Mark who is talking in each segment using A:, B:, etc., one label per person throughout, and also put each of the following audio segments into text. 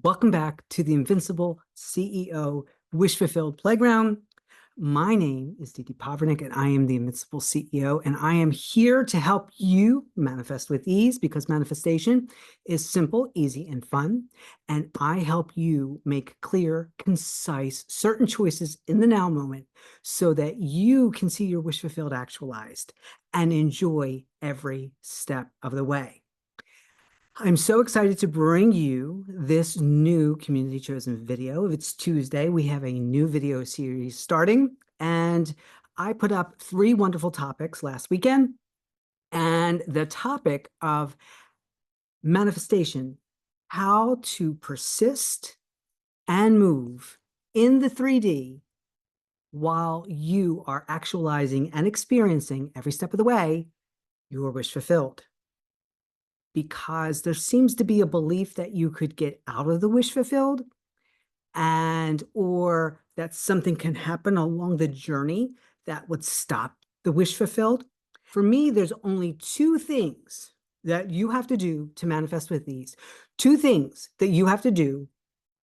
A: Welcome back to the Invincible CEO Wish Fulfilled Playground. My name is Dede Powerniak, and I am the Invincible CEO, and I am here to help you manifest with ease because manifestation is simple, easy, and fun. And I help you make clear, concise, certain choices in the now moment so that you can see your wish fulfilled actualized and enjoy every step of the way. I'm so excited to bring you this new community chosen video. If it's Tuesday, we have a new video series starting, and I put up 3 wonderful topics last weekend. And the topic of manifestation, how to persist and move in the 3D while you are actualizing and experiencing every step of the way your wish fulfilled. Because there seems to be a belief that you could get out of the wish fulfilled or that something can happen along the journey that would stop the wish fulfilled. For me, there's only 2 things that you have to do to manifest with these. 2 things that you have to do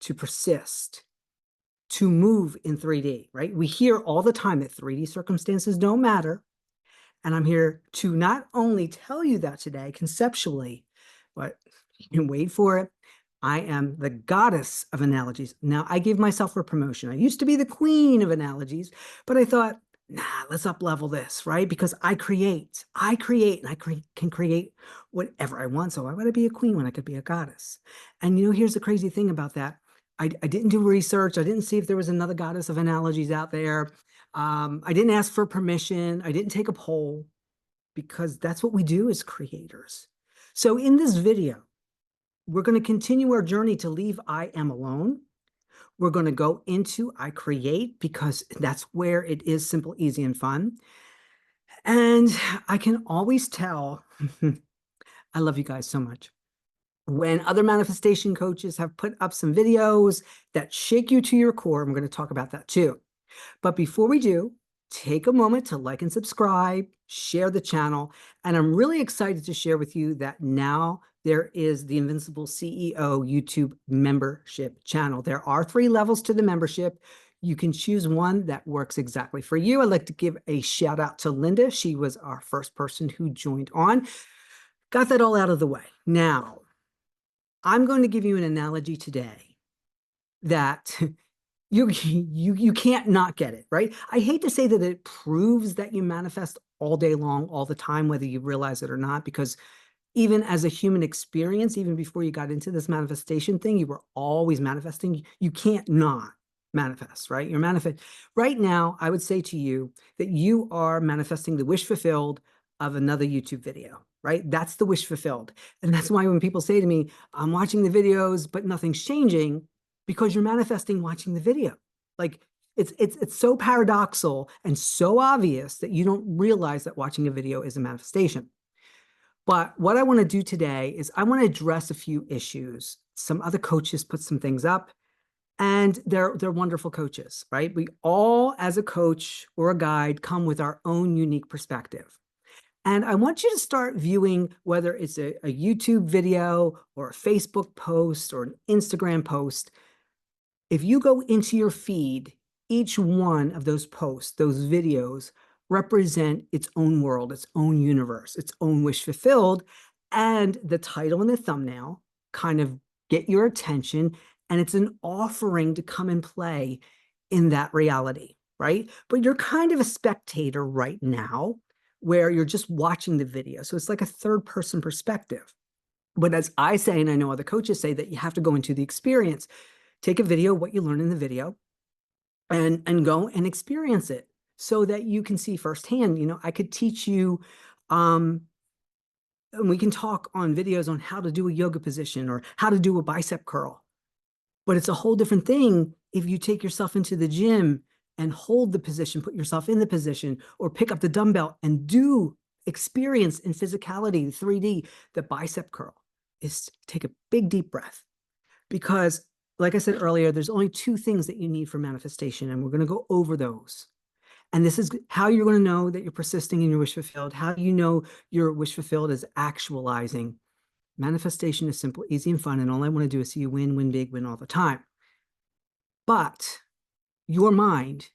A: to persist, to move in 3D, right? We hear all the time that 3D circumstances don't matter. And I'm here to not only tell you that today conceptually, but you can wait for it. I am the goddess of analogies. Now, I gave myself a promotion. I used to be the queen of analogies, but I thought, nah, let's up level this, right? Because I create, and I can create whatever I want. So why would I be a queen when I could be a goddess? And here's the crazy thing about that. I didn't do research. I didn't see if there was another goddess of analogies out there. I didn't ask for permission. I didn't take a poll because that's what we do as creators. So in this video, we're going to continue our journey to leave I am alone. We're going to go into I create because that's where it is simple, easy, and fun. And I can always tell, I love you guys so much. When other manifestation coaches have put up some videos that shake you to your core, and we're going to talk about that too. But before we do, take a moment to like and subscribe, share the channel. And I'm really excited to share with you that now there is the Invincible CEO YouTube membership channel. There are 3 levels to the membership. You can choose one that works exactly for you. I'd like to give a shout out to Linda. She was our first person who joined on. Got that all out of the way. Now, I'm going to give you an analogy today that you can't not get it, right? I hate to say that it proves that you manifest all day long, all the time, whether you realize it or not, because even as a human experience, even before you got into this manifestation thing, you were always manifesting. You can't not manifest, right? You're manifest. Right now, I would say to you that you are manifesting the wish fulfilled of another YouTube video, right? That's the wish fulfilled. And that's why when people say to me, I'm watching the videos, but nothing's changing, because you're manifesting watching the video. Like it's so paradoxical and so obvious that you don't realize that watching a video is a manifestation. But what I want to do today is I want to address a few issues. Some other coaches put some things up, and they're wonderful coaches, right? We all, as a coach or a guide, come with our own unique perspective. And I want you to start viewing whether it's a YouTube video or a Facebook post or an Instagram post. If you go into your feed, each one of those posts, those videos, represent its own world, its own universe, its own wish fulfilled. And the title and the thumbnail kind of get your attention, and it's an offering to come and play in that reality, right? But you're kind of a spectator right now where you're just watching the video. So it's like a third-person perspective. But as I say, and I know other coaches say, that you have to go into the experience. Take a video, what you learn in the video, and go and experience it so that you can see firsthand. I could teach you, and we can talk on videos on how to do a yoga position or how to do a bicep curl. But it's a whole different thing if you take yourself into the gym and hold the position, put yourself in the position, or pick up the dumbbell and do experience in physicality, 3D, the bicep curl. Is take a big, deep breath. Because like I said earlier, there's only 2 things that you need for manifestation, and we're going to go over those. And this is how you're going to know that you're persisting in your wish fulfilled, how you know your wish fulfilled is actualizing. manifestation is simple, easy, and fun, and all I want to do is see you win, win big, win all the time. But your mind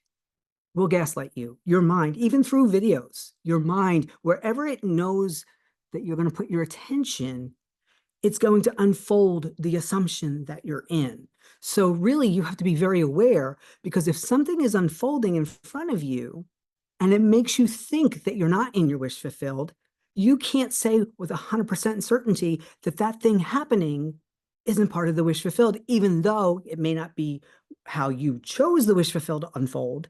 A: will gaslight you. Your mind, even through videos, your mind, wherever it knows that you're going to put your attention, it's going to unfold the assumption that you're in. So really, you have to be very aware, because if something is unfolding in front of you and it makes you think that you're not in your wish fulfilled, you can't say with 100% certainty that that thing happening isn't part of the wish fulfilled, even though it may not be how you chose the wish fulfilled to unfold.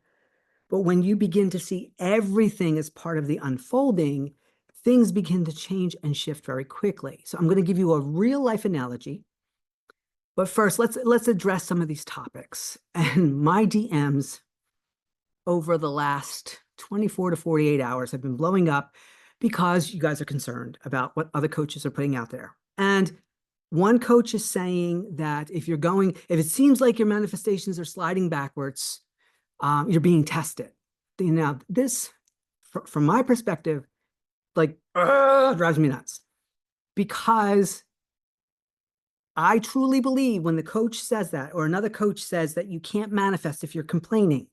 A: But when you begin to see everything as part of the unfolding, things begin to change and shift very quickly. So I'm going to give you a real life analogy. But first, let's address some of these topics. And my DMs over the last 24 to 48 hours have been blowing up because you guys are concerned about what other coaches are putting out there. And one coach is saying that if it seems like your manifestations are sliding backwards, you're being tested. Now, this, from my perspective, drives me nuts, because I truly believe when the coach says that, or another coach says that you can't manifest if you're complaining.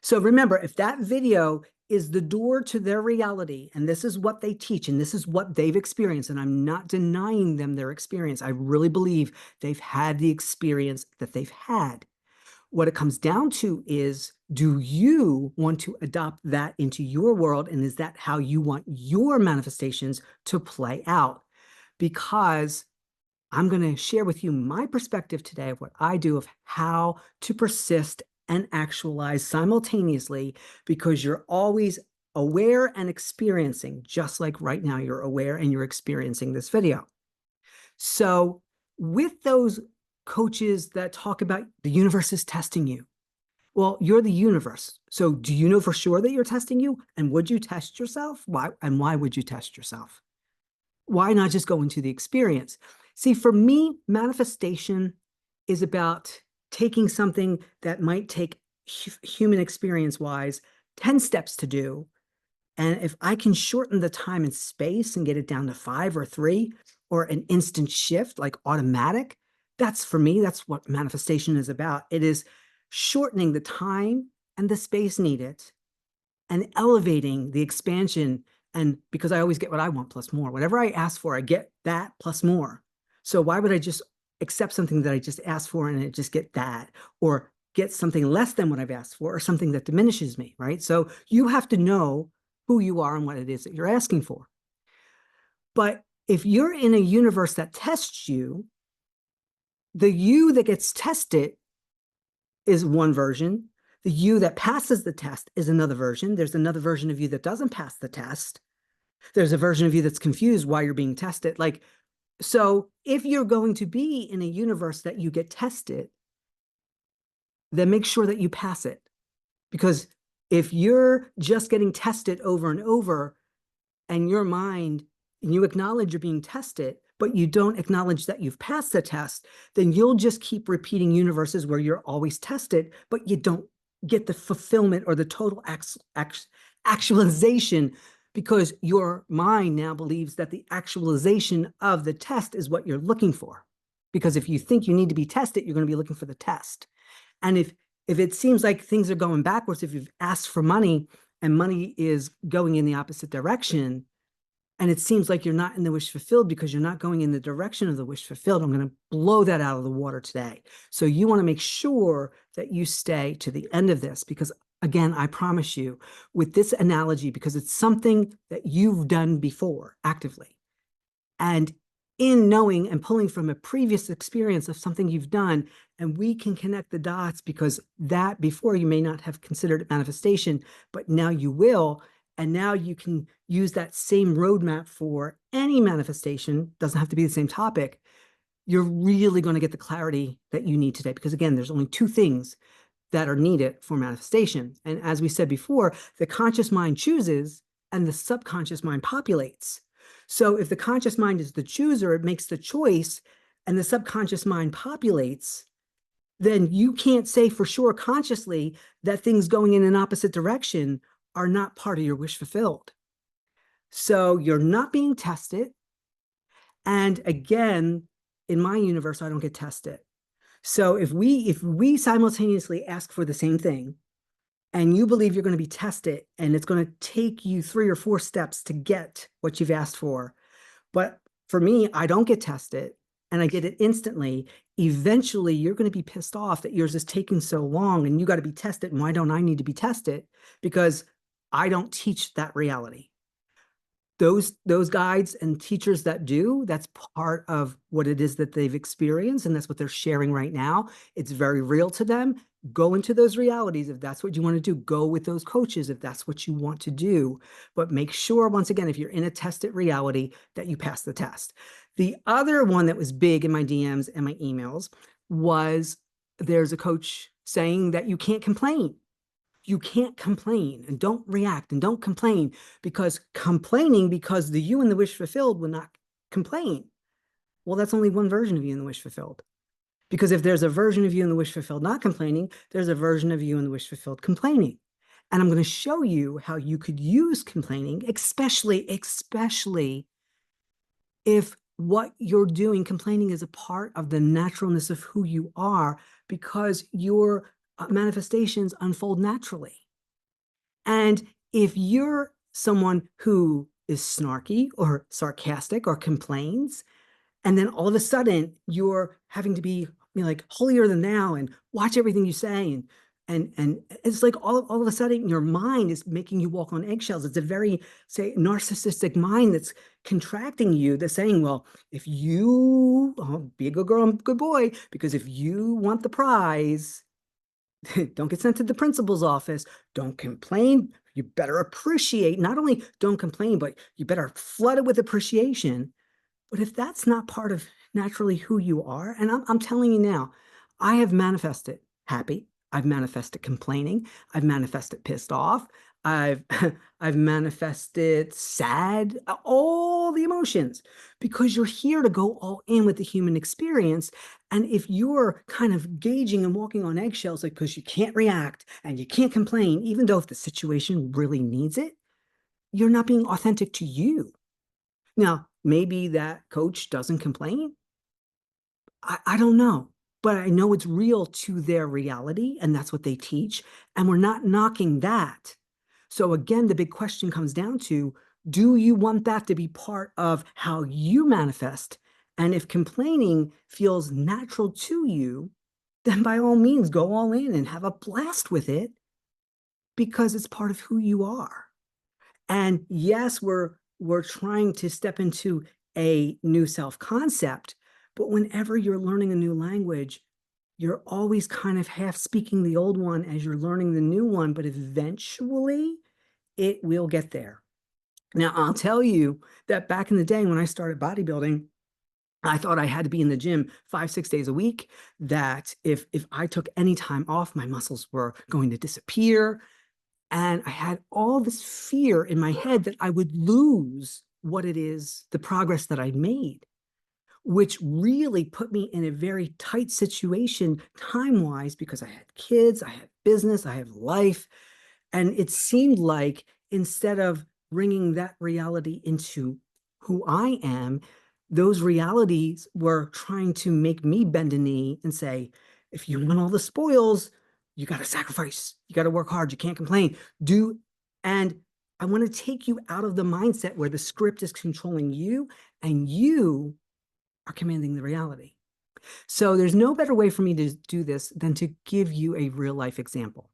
A: So remember, if that video is the door to their reality, and this is what they teach, and this is what they've experienced, and I'm not denying them their experience. I really believe they've had the experience that they've had. What it comes down to is, do you want to adopt that into your world? And is that how you want your manifestations to play out? Because I'm going to share with you my perspective today of what I do, of how to persist and actualize simultaneously, because you're always aware and experiencing, just like right now you're aware and you're experiencing this video. So with those coaches that talk about the universe is testing you, well, you're the universe. So do you know for sure that you're testing you? And would you test yourself? Why? And why would you test yourself? Why not just go into the experience? See, for me, manifestation is about taking something that might take human experience-wise 10 steps to do. And if I can shorten the time and space and get it down to 5 or 3, or an instant shift, like automatic, that's, for me, that's what manifestation is about. It is shortening the time and the space needed and elevating the expansion. And because I always get what I want plus more. Whatever I ask for, I get that plus more. So why would I just accept something that I just asked for and it just get that, or get something less than what I've asked for, or something that diminishes me, right? So you have to know who you are and what it is that you're asking for. But if you're in a universe that tests you, the you that gets tested is one version. The you that passes the test is another version. There's another version of you that doesn't pass the test. There's a version of you that's confused why you're being tested. So if you're going to be in a universe that you get tested, then make sure that you pass it. Because if you're just getting tested over and over, and your mind, and you acknowledge you're being tested, but you don't acknowledge that you've passed the test, then you'll just keep repeating universes where you're always tested, but you don't get the fulfillment or the total actualization, because your mind now believes that the actualization of the test is what you're looking for. Because if you think you need to be tested, you're going to be looking for the test. And if it seems like things are going backwards, if you've asked for money and money is going in the opposite direction, and it seems like you're not in the wish fulfilled because you're not going in the direction of the wish fulfilled, I'm going to blow that out of the water today. So you want to make sure that you stay to the end of this, because again, I promise you, with this analogy, because it's something that you've done before actively, and in knowing and pulling from a previous experience of something you've done, and we can connect the dots, because that before you may not have considered it manifestation, but now you will. And now you can use that same roadmap for any manifestation. Doesn't have to be the same topic. You're really going to get the clarity that you need today, because again, there's only 2 things that are needed for manifestation. And as we said before, the conscious mind chooses and the subconscious mind populates. So if the conscious mind is the chooser, it makes the choice, and the subconscious mind populates, then you can't say for sure consciously that things going in an opposite direction are not part of your wish fulfilled. So you're not being tested, And again, in my universe, I don't get tested. So if we simultaneously ask for the same thing, and you believe you're going to be tested and it's going to take you 3 or 4 steps to get what you've asked for, but for me, I don't get tested and I get it instantly. Eventually, you're going to be pissed off that yours is taking so long and you got to be tested. And why don't I need to be tested? Because I don't teach that reality. Those guides and teachers that do, that's part of what it is that they've experienced, and that's what they're sharing right now. It's very real to them. Go into those realities if that's what you want to do. Go with those coaches if that's what you want to do. But make sure, once again, if you're in a tested reality, that you pass the test. The other one that was big in my DMs and my emails was there's a coach saying that you can't complain. You can't complain and don't react and don't complain, because complaining because the you and the wish fulfilled will not complain. Well, that's only one version of you and the wish fulfilled. Because if there's a version of you and the wish fulfilled not complaining, there's a version of you and the wish fulfilled complaining. And I'm going to show you how you could use complaining, especially if what you're doing, complaining is a part of the naturalness of who you are, because your manifestations unfold naturally. And if you're someone who is snarky or sarcastic or complains, and then all of a sudden you're having to be like holier than thou and watch everything you say, and it's like all of a sudden your mind is making you walk on eggshells. It's a very, say, narcissistic mind that's contracting you, that's saying, well, if you be a good girl and good boy, because if you want the prize, don't get sent to the principal's office. Don't complain. You better appreciate. Not only don't complain, but you better flood it with appreciation. But if that's not part of naturally who you are, and I'm telling you now, I have manifested happy. I've manifested complaining. I've manifested pissed off. I've I've manifested sad, all the emotions, because you're here to go all in with the human experience. And if you're kind of gauging and walking on eggshells, like, because you can't react and you can't complain, even though if the situation really needs it, you're not being authentic to you. Now, maybe that coach doesn't complain. I don't know, but I know it's real to their reality, and that's what they teach. And we're not knocking that. So again, the big question comes down to, do you want that to be part of how you manifest? And if complaining feels natural to you, then by all means, go all in and have a blast with it, because it's part of who you are. And yes, we're trying to step into a new self-concept, but whenever you're learning a new language, you're always kind of half speaking the old one as you're learning the new one, but eventually it will get there. Now, I'll tell you that back in the day when I started bodybuilding, I thought I had to be in the gym 5, 6 days a week, that if I took any time off, my muscles were going to disappear. And I had all this fear in my head that I would lose what it is, the progress that I'd made, which really put me in a very tight situation time-wise, because I had kids, I had business, I have life. And it seemed like instead of bringing that reality into who I am, those realities were trying to make me bend a knee and say, if you want all the spoils, you got to sacrifice. You got to work hard. You can't complain. And I want to take you out of the mindset where the script is controlling you and you are commanding the reality. So there's no better way for me to do this than to give you a real life example.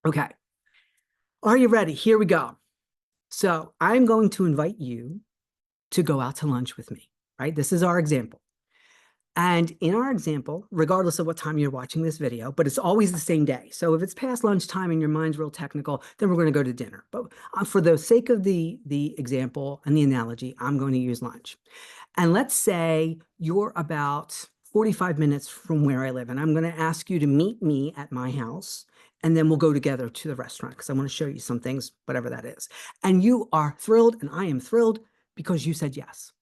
A: Okay. Are you ready? Here we go. So I'm going to invite you to go out to lunch with me, right? This is our example. And in our example, regardless of what time you're watching this video, but it's always the same day. So if it's past lunchtime and your mind's real technical, then we're going to go to dinner. But for the sake of the example and the analogy, I'm going to use lunch. And let's say you're about 45 minutes from where I live, and I'm going to ask you to meet me at my house, and then we'll go together to the restaurant because I want to show you some things, whatever that is. And you are thrilled, and I am thrilled because you said yes.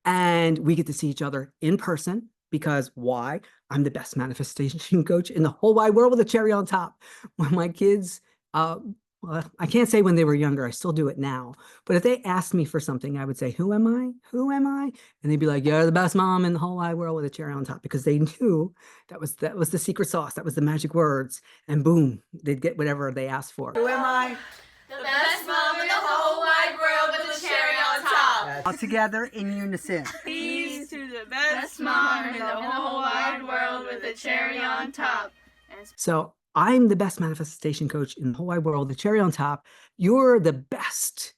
A: And we get to see each other in person, because why? I'm the best manifestation coach in the whole wide world with a cherry on top. When my kids well, I can't say when they were younger, I still do it now. But if they asked me for something, I would say, who am I? Who am I? And they'd be like, you're the best mom in the whole wide world with a cherry on top, because they knew that was the secret sauce. That was the magic words. And boom, they'd get whatever they asked for.
B: Who am I?
C: The best mom in the whole wide world with a cherry on top.
B: All together in unison.
C: Peace to the best mom in the whole wide world with a cherry on top.
A: So I'm the best manifestation coach in the whole wide world, the cherry on top. You're the best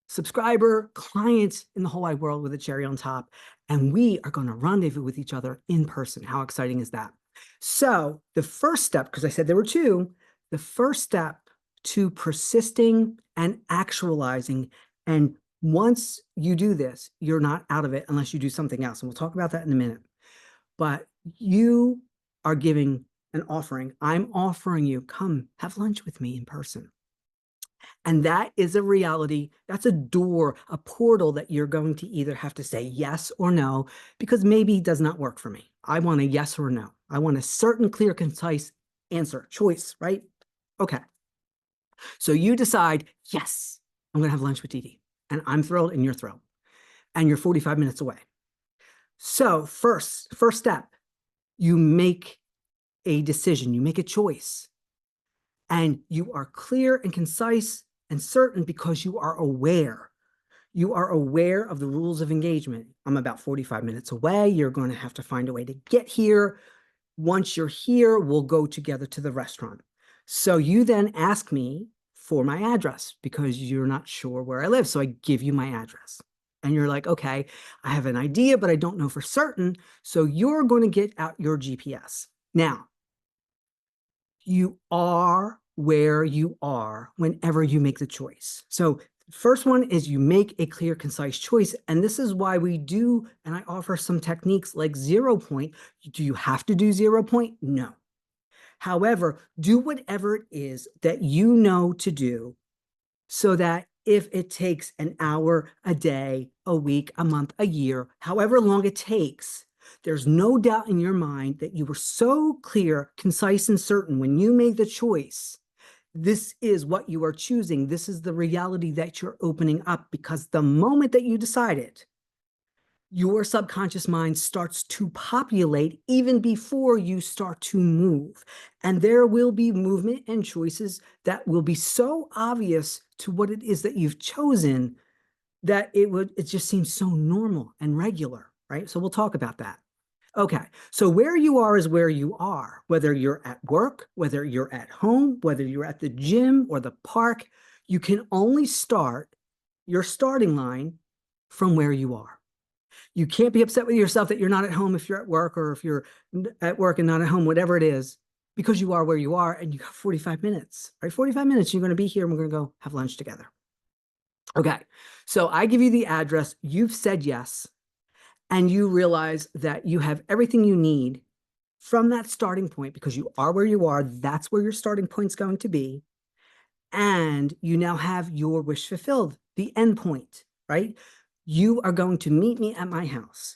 A: subscriber, client in the whole wide world with a cherry on top. And we are going to rendezvous with each other in person. How exciting is that? So the first step, because I said there were two, the first step to persisting and actualizing. And once you do this, you're not out of it unless you do something else. And we'll talk about that in a minute. But you are giving an offering. I'm offering you, come have lunch with me in person. And that is a reality. That's a door, a portal that you're going to either have to say yes or no, because maybe it does not work for me. I want a yes or no. I want a certain, clear, concise answer, choice, right? Okay. So you decide, yes, I'm going to have lunch with Dede. And I'm thrilled and you're thrilled. And you're 45 minutes away. So first step, you make a decision, you make a choice. And you are clear and concise and certain because you are aware. You are aware of the rules of engagement. I'm about 45 minutes away. You're going to have to find a way to get here. Once you're here, we'll go together to the restaurant. So you then ask me for my address because you're not sure where I live. So I give you my address. And you're like, okay, I have an idea, but I don't know for certain. So you're going to get out your GPS. Now, you are where you are whenever you make the choice. So first one is you make a clear, concise choice. And this is why we do, and I offer some techniques like 0 point. Do you have to do 0 point? No. However, do whatever it is that you know to do so that if it takes an hour, a day, a week, a month, a year, however long it takes, there's no doubt in your mind that you were so clear, concise, and certain when you made the choice. This is what you are choosing. This is the reality that you're opening up, because the moment that you decided, your subconscious mind starts to populate even before you start to move. And there will be movement and choices that will be so obvious to what it is that you've chosen that it just seems so normal and regular, right? So we'll talk about that. Okay, so where you are is where you are, whether you're at work, whether you're at home, whether you're at the gym or the park, you can only start your starting line from where you are. You can't be upset with yourself that you're not at home if you're at work, or if you're at work and not at home, whatever it is, because you are where you are and you got 45 minutes, right? 45 minutes, you're going to be here and we're going to go have lunch together. Okay, so I give you the address, you've said yes, and you realize that you have everything you need from that starting point because you are where you are. That's where your starting point's going to be. And you now have your wish fulfilled, the end point, right? You are going to meet me at my house.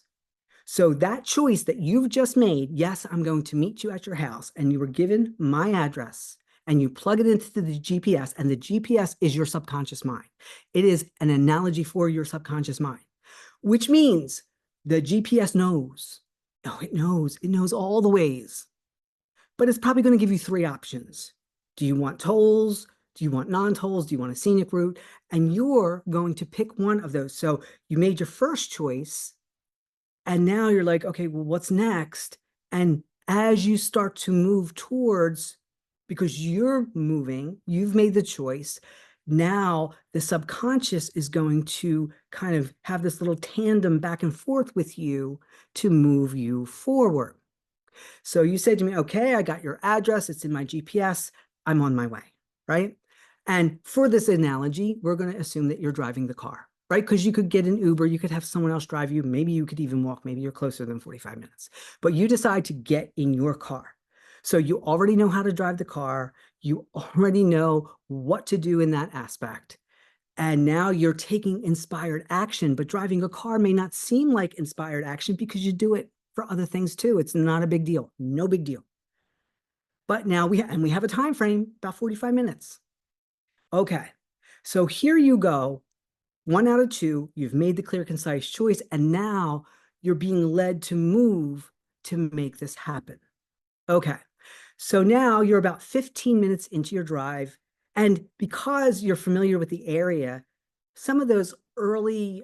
A: So that choice that you've just made, yes, I'm going to meet you at your house, and you were given my address, and you plug it into the GPS, and the GPS is your subconscious mind. It is an analogy for your subconscious mind, which means the GPS knows. Oh, it knows all the ways, but it's probably going to give you 3 options. Do you want tolls? Do you want non-tolls? Do you want a scenic route? And you're going to pick one of those. So you made your first choice, and now you're like, okay, well, what's next? And as you start to move towards, because you're moving, you've made the choice, now the subconscious is going to kind of have this little tandem back and forth with you to move you forward. So you said to me, okay, I got your address. It's in my GPS. I'm on my way, right? And for this analogy, we're going to assume that you're driving the car, right? Because you could get an Uber, you could have someone else drive you. Maybe you could even walk. Maybe you're closer than 45 minutes. But you decide to get in your car. So you already know how to drive the car. You already know what to do in that aspect. And now you're taking inspired action, but driving a car may not seem like inspired action because you do it for other things too. It's not a big deal, no big deal. But now we have a time frame, about 45 minutes. Okay. So here you go. 1 out of 2, you've made the clear, concise choice, and now you're being led to move to make this happen. Okay. So now you're about 15 minutes into your drive. And because you're familiar with the area, some of those early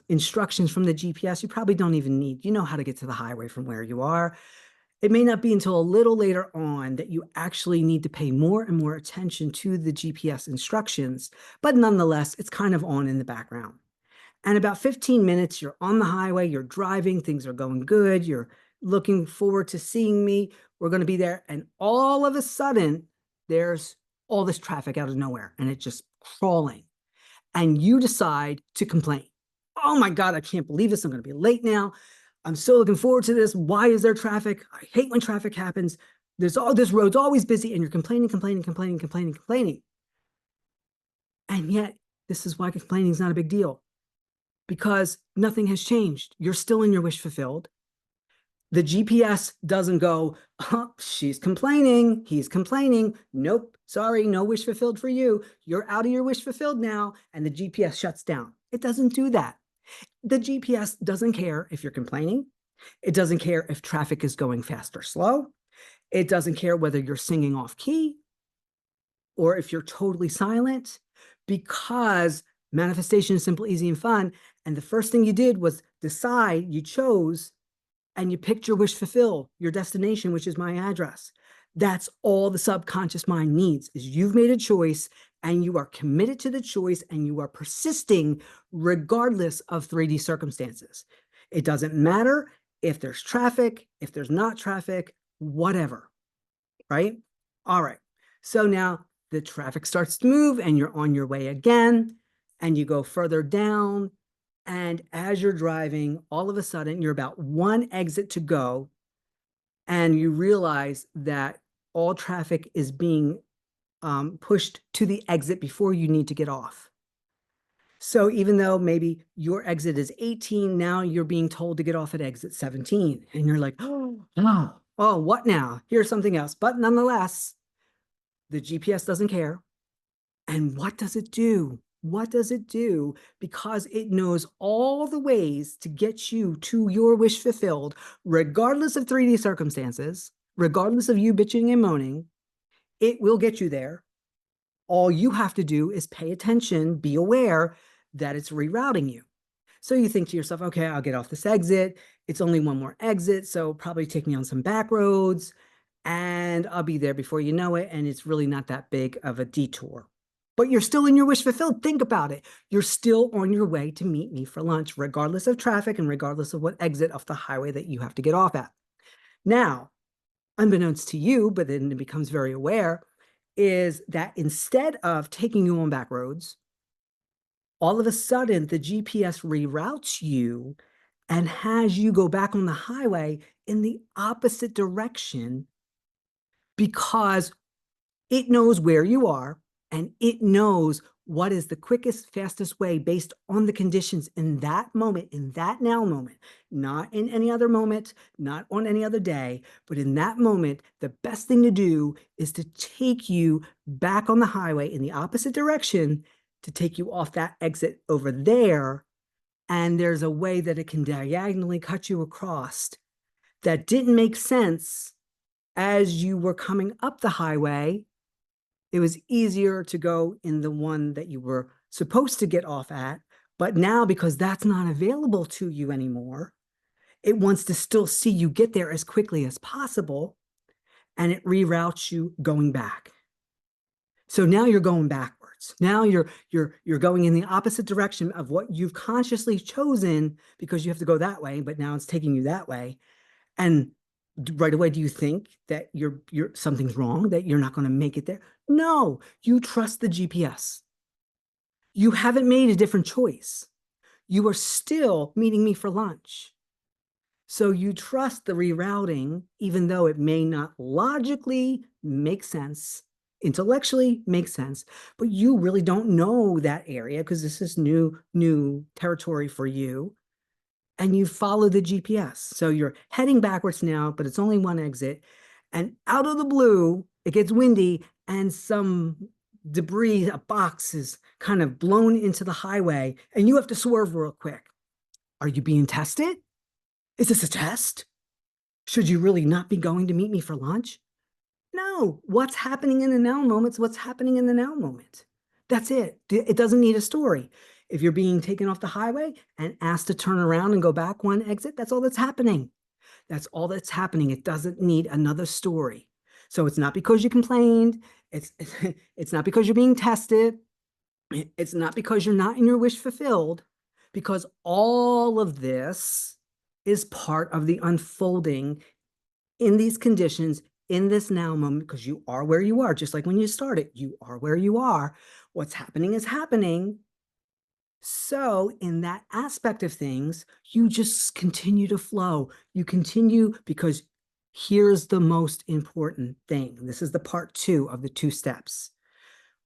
A: instructions from the GPS, you probably don't even need. You know how to get to the highway from where you are. It may not be until a little later on that you actually need to pay more and more attention to the GPS instructions, but nonetheless, it's kind of on in the background. And about 15 minutes, you're on the highway, you're driving, things are going good, you're looking forward to seeing me. We're going to be there. And all of a sudden, there's all this traffic out of nowhere and it's just crawling. And you decide to complain. Oh my God, I can't believe this. I'm going to be late now. I'm so looking forward to this. Why is there traffic? I hate when traffic happens. This road's always busy, and you're complaining. And yet, this is why complaining is not a big deal, because nothing has changed. You're still in your wish fulfilled. The GPS doesn't go, oh, she's complaining, he's complaining. Nope, sorry, no wish fulfilled for you. You're out of your wish fulfilled now, and the GPS shuts down. It doesn't do that. The GPS doesn't care if you're complaining. It doesn't care if traffic is going fast or slow. It doesn't care whether you're singing off key or if you're totally silent, because manifestation is simple, easy, and fun. And the first thing you did was decide, you chose, and you picked your wish fulfill, your destination, which is my address. That's all the subconscious mind needs, is you've made a choice and you are committed to the choice and you are persisting regardless of 3D circumstances. It doesn't matter if there's traffic, if there's not traffic, whatever, right? All right. So now the traffic starts to move and you're on your way again, and you go further down. And as you're driving, all of a sudden, you're about 1 exit to go, and you realize that all traffic is being pushed to the exit before you need to get off. So even though maybe your exit is 18, now you're being told to get off at exit 17. And you're like, oh, what now? Here's something else. But nonetheless, the GPS doesn't care. And what does it do? What does it do? Because it knows all the ways to get you to your wish fulfilled, regardless of 3D circumstances, regardless of you bitching and moaning. It will get you there. All you have to do is pay attention, be aware that it's rerouting you. So you think to yourself, okay, I'll get off this exit. It's only 1 more exit, so probably take me on some back roads, and I'll be there before you know it, and it's really not that big of a detour. But you're still in your wish fulfilled. Think about it. You're still on your way to meet me for lunch, regardless of traffic and regardless of what exit off the highway that you have to get off at. Now, unbeknownst to you, but then it becomes very aware, is that instead of taking you on back roads, all of a sudden the GPS reroutes you and has you go back on the highway in the opposite direction, because it knows where you are and it knows what is the quickest, fastest way based on the conditions in that moment, in that now moment, not in any other moment, not on any other day, but in that moment. The best thing to do is to take you back on the highway in the opposite direction, to take you off that exit over there. And there's a way that it can diagonally cut you across that didn't make sense as you were coming up the highway. It was easier to go in the one that you were supposed to get off at, but now, because that's not available to you anymore, it wants to still see you get there as quickly as possible, and it reroutes you going back. So now you're going backwards. Now you're going in the opposite direction of what you've consciously chosen, because you have to go that way, but now it's taking you that way. And right away, do you think that you're something's wrong, that you're not going to make it there? No, you trust the GPS. You haven't made a different choice. You are still meeting me for lunch. So you trust the rerouting, even though it may not logically make sense, intellectually make sense, but you really don't know that area because this is new territory for you. And you follow the GPS. So you're heading backwards now, but it's only 1 exit. And out of the blue, it gets windy, and some debris, a box is kind of blown into the highway and you have to swerve real quick. Are you being tested? Is this a test? Should you really not be going to meet me for lunch? No, what's happening in the now moment's what's happening in the now moment. That's it. It doesn't need a story. If you're being taken off the highway and asked to turn around and go back one exit, that's all that's happening. That's all that's happening. It doesn't need another story. So it's not because you complained. It's not because you're being tested. It's not because you're not in your wish fulfilled, because all of this is part of the unfolding in these conditions, in this now moment, because you are where you are, just like when you started, you are where you are. What's happening is happening. So in that aspect of things, you just continue to flow. You continue, because here's the most important thing. This is the part 2 of the 2 steps.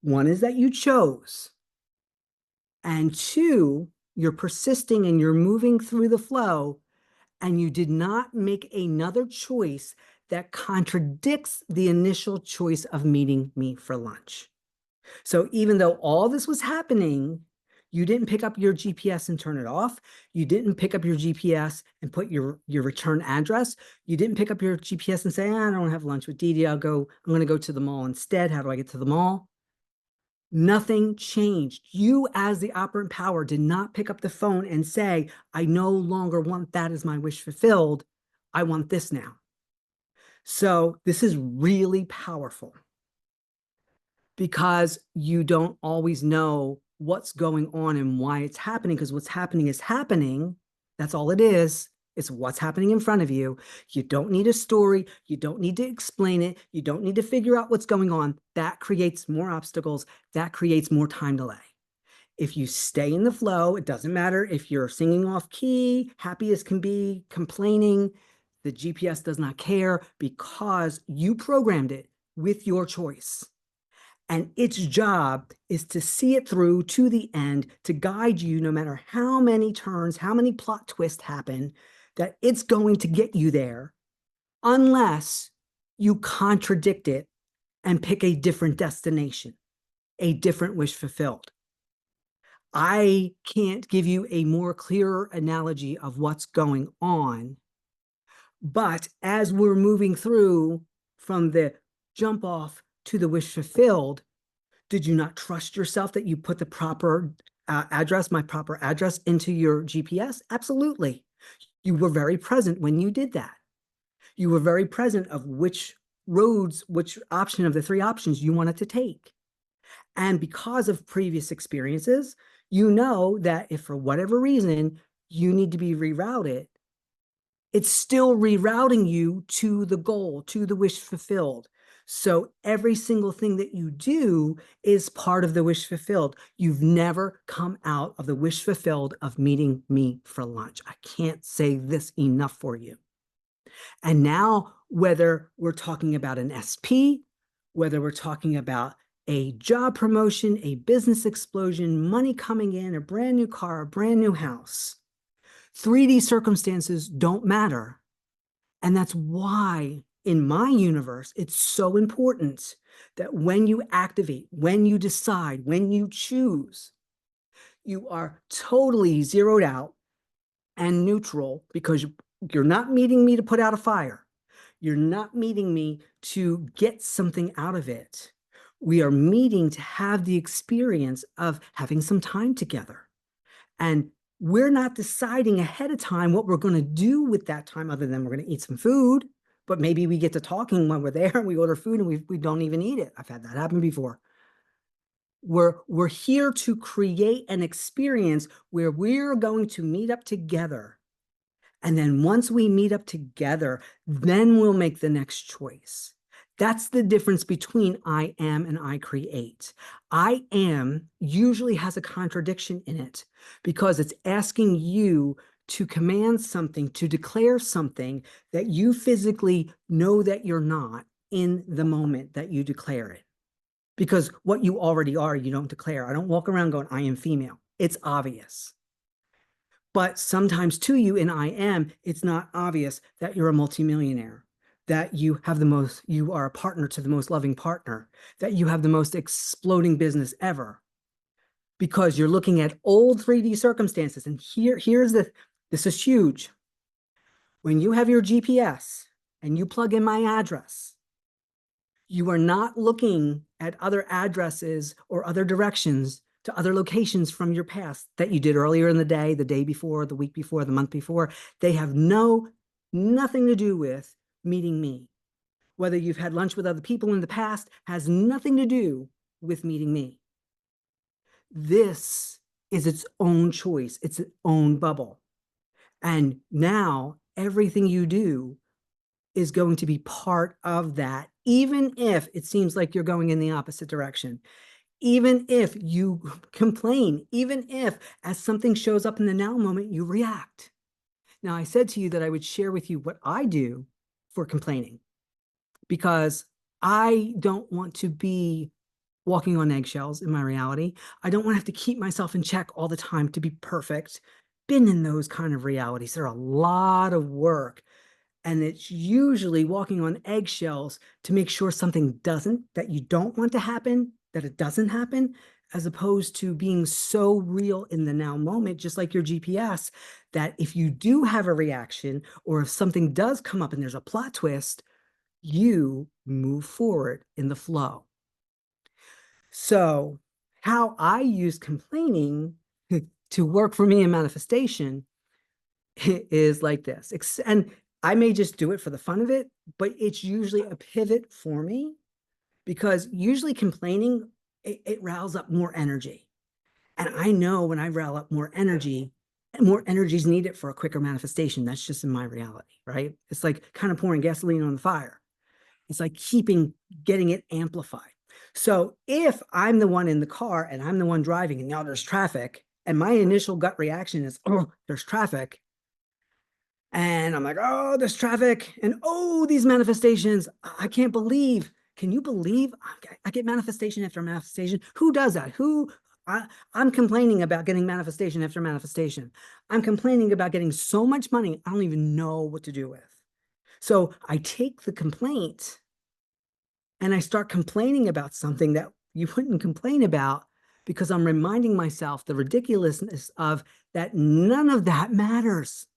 A: One is that you chose. And 2, you're persisting and you're moving through the flow, and you did not make another choice that contradicts the initial choice of meeting me for lunch. So even though all this was happening, you didn't pick up your GPS and turn it off. You didn't pick up your GPS and put your return address. You didn't pick up your GPS and say, I don't have lunch with Dede. I'm going to go to the mall instead. How do I get to the mall? Nothing changed. You, as the operant power, did not pick up the phone and say, I no longer want that as my wish fulfilled. I want this now. So this is really powerful, because you don't always know what's going on and why it's happening, because what's happening is happening. That's all it is. It's what's happening in front of you. You don't need a story. You don't need to explain it. You don't need to figure out what's going on. That creates more obstacles. That creates more time delay. If you stay in the flow, it doesn't matter if you're singing off key, happy as can be, complaining, the GPS does not care, because you programmed it with your choice. And its job is to see it through to the end, to guide you no matter how many turns, how many plot twists happen, that it's going to get you there, unless you contradict it and pick a different destination, a different wish fulfilled. I can't give you a more clearer analogy of what's going on, but as we're moving through from the jump off to the wish fulfilled, did you not trust yourself that you put the proper address, my proper address, into your GPS? Absolutely. You were very present when you did that. You were very present of which roads, which option of the 3 options you wanted to take. And because of previous experiences, you know that if for whatever reason you need to be rerouted, it's still rerouting you to the goal, to the wish fulfilled. So every single thing that you do is part of the wish fulfilled. You've never come out of the wish fulfilled of meeting me for lunch. I can't say this enough for you. And now, whether we're talking about an SP, whether we're talking about a job promotion, a business explosion, money coming in, a brand new car, a brand new house, 3D circumstances don't matter. And that's why in my universe, it's so important that when you activate, when you decide, when you choose, you are totally zeroed out and neutral, because you're not meeting me to put out a fire. You're not meeting me to get something out of it. We are meeting to have the experience of having some time together. And we're not deciding ahead of time what we're going to do with that time, other than we're going to eat some food. But maybe we get to talking when we're there and we order food and we don't even eat it. I've had that happen before. We're here to create an experience where we're going to meet up together. And then once we meet up together, then we'll make the next choice. That's the difference between I am and I create. I am usually has a contradiction in it, because it's asking you to command something, to declare something that you physically know that you're not in the moment that you declare it. Because what you already are, you don't declare. I don't walk around going, I am female. It's obvious. But sometimes to you in I am, it's not obvious that you're a multimillionaire. that you are a partner to the most loving partner, that you have the most exploding business ever, because you're looking at old 3D circumstances. And this is huge. When you have your GPS and you plug in my address, you are not looking at other addresses or other directions to other locations from your past that you did earlier in the day before, the week before, the month before. They have nothing to do with meeting me. Whether you've had lunch with other people in the past has nothing to do with meeting me. This is its own choice. It's its own bubble. And now everything you do is going to be part of that, even if it seems like you're going in the opposite direction. Even if you complain, even if as something shows up in the now moment, you react. Now, I said to you that I would share with you what I do for complaining, because I don't want to be walking on eggshells in my reality. I don't want to have to keep myself in check all the time to be perfect. Been in those kind of realities. They're a lot of work. And it's usually walking on eggshells to make sure something that you don't want to happen, that it doesn't happen, as opposed to being so real in the now moment, just like your GPS, that if you do have a reaction, or if something does come up and there's a plot twist, you move forward in the flow. So how I use complaining to work for me in manifestation is like this. And I may just do it for the fun of it, but it's usually a pivot for me, because usually complaining, it riles up more energy. And I know when I rile up more energy is needed for a quicker manifestation. That's just in my reality, right? It's like kind of pouring gasoline on the fire. It's like getting it amplified. So if I'm the one in the car and I'm the one driving and now there's traffic, and my initial gut reaction is, oh, there's traffic. And I'm like, oh, there's traffic. And oh, these manifestations, I can't believe. Can you believe I get manifestation after manifestation? Who does that? I'm complaining about getting manifestation after manifestation. I'm complaining about getting so much money, I don't even know what to do with. So I take the complaint and I start complaining about something that you wouldn't complain about, because I'm reminding myself the ridiculousness of that. None of that matters.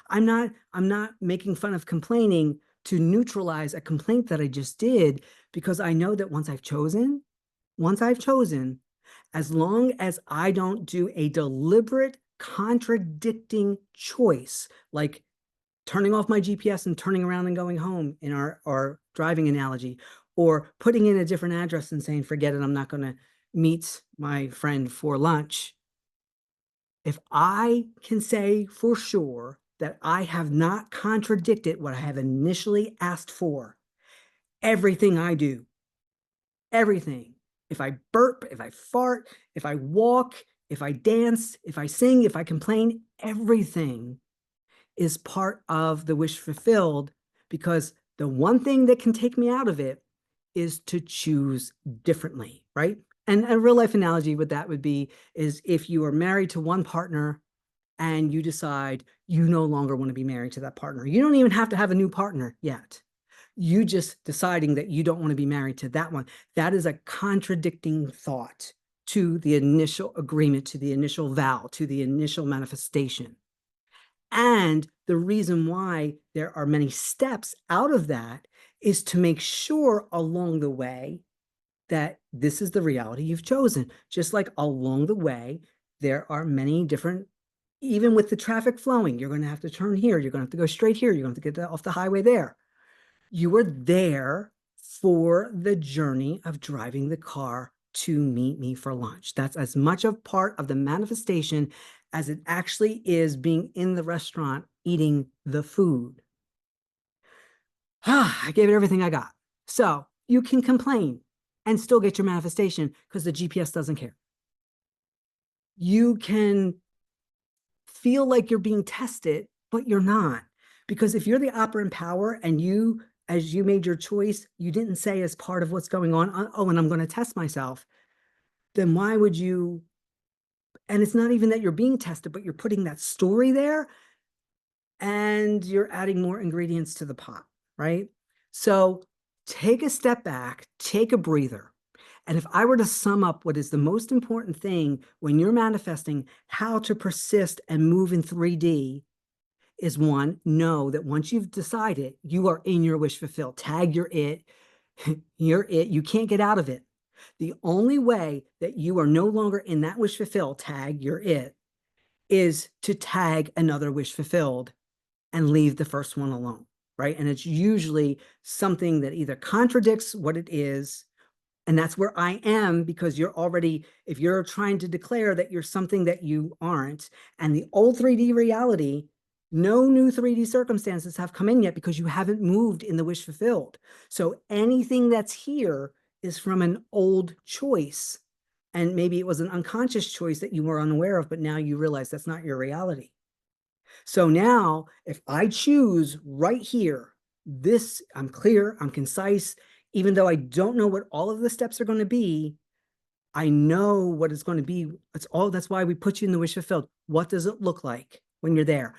A: I'm not making fun of complaining to neutralize a complaint that I just did, because I know that once I've chosen, as long as I don't do a deliberate contradicting choice, like turning off my GPS and turning around and going home in our driving analogy, or putting in a different address and saying, forget it, I'm not going to meet my friend for lunch. If I can say for sure that I have not contradicted what I have initially asked for, everything I do, everything, if I burp, if I fart, if I walk, if I dance, if I sing, if I complain, everything is part of the wish fulfilled, because the one thing that can take me out of it is to choose differently, right? And a real life analogy with that would be is if you are married to one partner and you decide you no longer want to be married to that partner. You don't even have to have a new partner yet. You just deciding that you don't want to be married to that one. That is a contradicting thought to the initial agreement, to the initial vow, to the initial manifestation. And the reason why there are many steps out of that is to make sure along the way that this is the reality you've chosen. Just like along the way, there are many different, even with the traffic flowing, you're going to have to turn here, you're going to have to go straight here, you're going to have to get off the highway there. You are there for the journey of driving the car to meet me for lunch. That's as much a part of the manifestation as it actually is being in the restaurant eating the food. I gave it everything I got. So you can complain and still get your manifestation because the GPS doesn't care. You can feel like you're being tested, but you're not. Because if you're the operant power and you, as you made your choice, you didn't say as part of what's going on, oh, and I'm going to test myself, then why would you? And it's not even that you're being tested, but you're putting that story there and you're adding more ingredients to the pot, right? So take a step back, take a breather. And if I were to sum up what is the most important thing when you're manifesting how to persist and move in 3D is one, know that once you've decided, you are in your wish fulfilled. Tag your it. You're it. You can't get out of it. The only way that you are no longer in that wish fulfilled, tag your it, is to tag another wish fulfilled and leave the first one alone, right? And it's usually something that either contradicts what it is, and that's where I am, because you're already, if you're trying to declare that you're something that you aren't, and the old 3D reality, no new 3D circumstances have come in yet because you haven't moved in the wish fulfilled. So anything that's here is from an old choice. And maybe it was an unconscious choice that you were unaware of, but now you realize that's not your reality. So now, if I choose right here, this, I'm clear, I'm concise, even though I don't know what all of the steps are going to be, I know what it's going to be. That's why we put you in the wish fulfilled. What does it look like when you're there?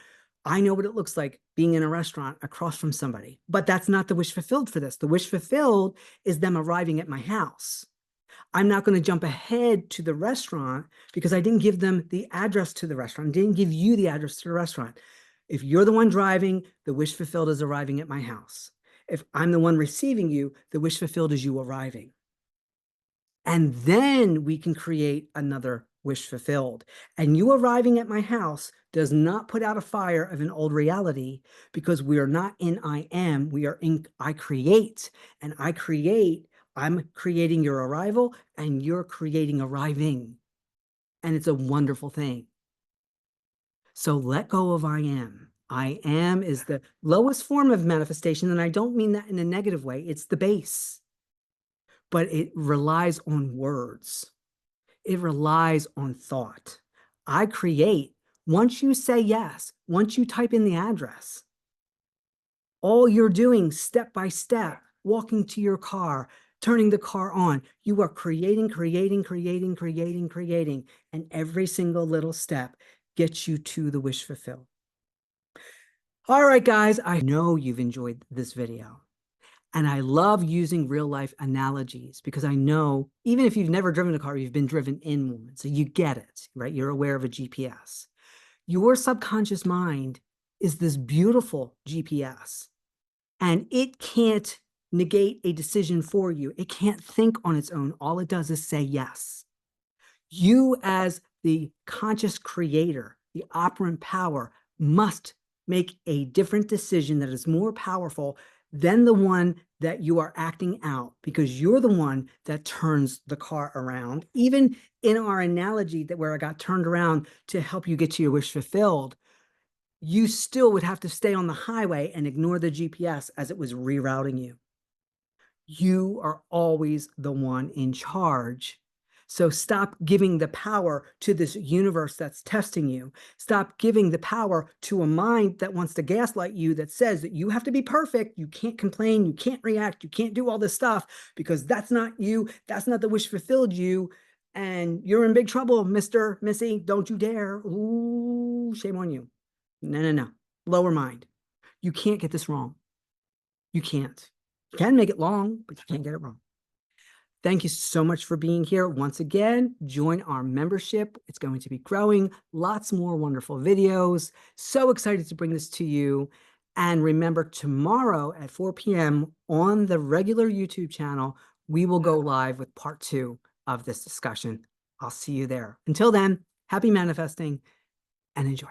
A: I know what it looks like being in a restaurant across from somebody, but that's not the wish fulfilled for this. The wish fulfilled is them arriving at my house. I'm not going to jump ahead to the restaurant because I didn't give them the address to the restaurant, didn't give you the address to the restaurant. If you're the one driving, the wish fulfilled is arriving at my house. If I'm the one receiving you, the wish fulfilled is you arriving. And then we can create another wish fulfilled. And you arriving at my house does not put out a fire of an old reality, because we are not in I am, we are in I create. And I create, I'm creating your arrival and you're creating arriving. And it's a wonderful thing. So let go of I am. I am is the lowest form of manifestation. And I don't mean that in a negative way. It's the base. But it relies on words. It relies on thought. I create. Once you say yes, once you type in the address, all you're doing step by step, walking to your car, turning the car on, you are creating, and every single little step gets you to the wish fulfilled. All right, guys, I know you've enjoyed this video. And I love using real life analogies because I know even if you've never driven a car, you've been driven in one. So you get it, right? You're aware of a GPS. Your subconscious mind is this beautiful GPS, and it can't negate a decision for you. It can't think on its own. All it does is say yes. You, as the conscious creator, the operant power, must make a different decision that is more powerful than the one that you are acting out, because you're the one that turns the car around. Even in our analogy that where I got turned around to help you get to your wish fulfilled, you still would have to stay on the highway and ignore the GPS as it was rerouting you. You are always the one in charge. So stop giving the power to this universe that's testing you. Stop giving the power to a mind that wants to gaslight you, that says that you have to be perfect. You can't complain. You can't react. You can't do all this stuff because that's not you. That's not the wish fulfilled you. And you're in big trouble, Mr. Missy. Don't you dare. Ooh, shame on you. No. Lower mind. You can't get this wrong. You can't. You can make it long, but you can't get it wrong. Thank you so much for being here. Once again, join our membership. It's going to be growing. Lots more wonderful videos. So excited to bring this to you. And remember, tomorrow at 4 p.m. on the regular YouTube channel, we will go live with part 2 of this discussion. I'll see you there. Until then, happy manifesting and enjoy.